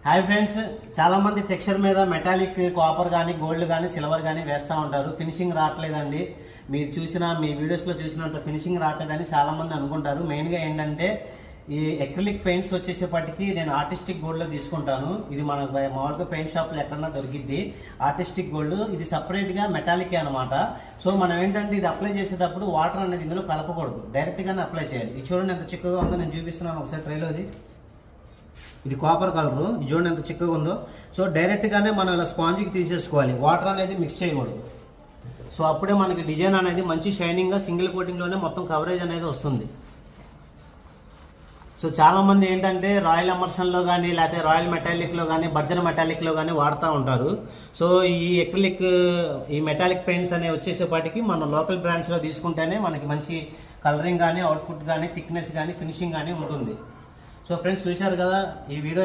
Hi friends, చాలా మంది texture మీద మెటాలిక్ కాపర్ కానీ గోల్డ్ కానీ సిల్వర్ కానీ వేస్తూ ఉంటారు. ఫినిషింగ్ రావట్లేదండి, మీరు మీ వీడియోస్లో చూసినంత ఫినిషింగ్ రావట్లేదని చాలా మంది అనుకుంటారు. మెయిన్గా ఏంటంటే ఈ ఎక్రిలిక్ పెయింట్స్ వచ్చేసేపటికి నేను ఆర్టిస్టిక్ గోల్డ్లో తీసుకుంటాను. ఇది మన మామూలుగా పెయింట్ షాప్లో ఎక్కడన్నా దొరికిద్ది ఆర్టిస్టిక్ గోల్డ్. ఇది సపరేట్గా మెటాలిక్ అనమాట. సో మనం ఏంటంటే ఇది అప్లై చేసేటప్పుడు వాటర్ అనేది ఇందులో కలపకూడదు, డైరెక్ట్గానే అప్లై చేయాలి. ఇది చూడండి ఎంత చిక్కగా ఉందో, నేను చూపిస్తున్నాను ఒకసారి ట్రైలో. ఇది కాపర్ కలరు, ఇది చూడండి ఎంత చిక్కగా ఉందో. సో డైరెక్ట్గానే మనం ఇలా స్పాంజ్కి తీసేసుకోవాలి, వాటర్ అనేది మిక్స్ చేయకూడదు. సో అప్పుడే మనకి డిజైన్ అనేది మంచి షైనింగ్గా సింగిల్ కోటింగ్లోనే మొత్తం కవరేజ్ అనేది వస్తుంది. సో చాలామంది ఏంటంటే రాయల్ ఎమర్షన్లో కానీ లేకపోతే రాయల్ మెటాలిక్లో కానీ బర్జర్ మెటాలిక్లో కానీ వాడుతూ ఉంటారు. సో ఈ మెటాలిక్ పెయింట్స్ అనేవి వచ్చేసేపాటికి మన లోకల్ బ్రాండ్స్లో తీసుకుంటేనే మనకి మంచి కలరింగ్ కానీ అవుట్పుట్ కానీ థిక్నెస్ కానీ ఫినిషింగ్ కానీ ఉంటుంది. సో ఫ్రెండ్స్, చూశారు కదా ఈ వీడియో.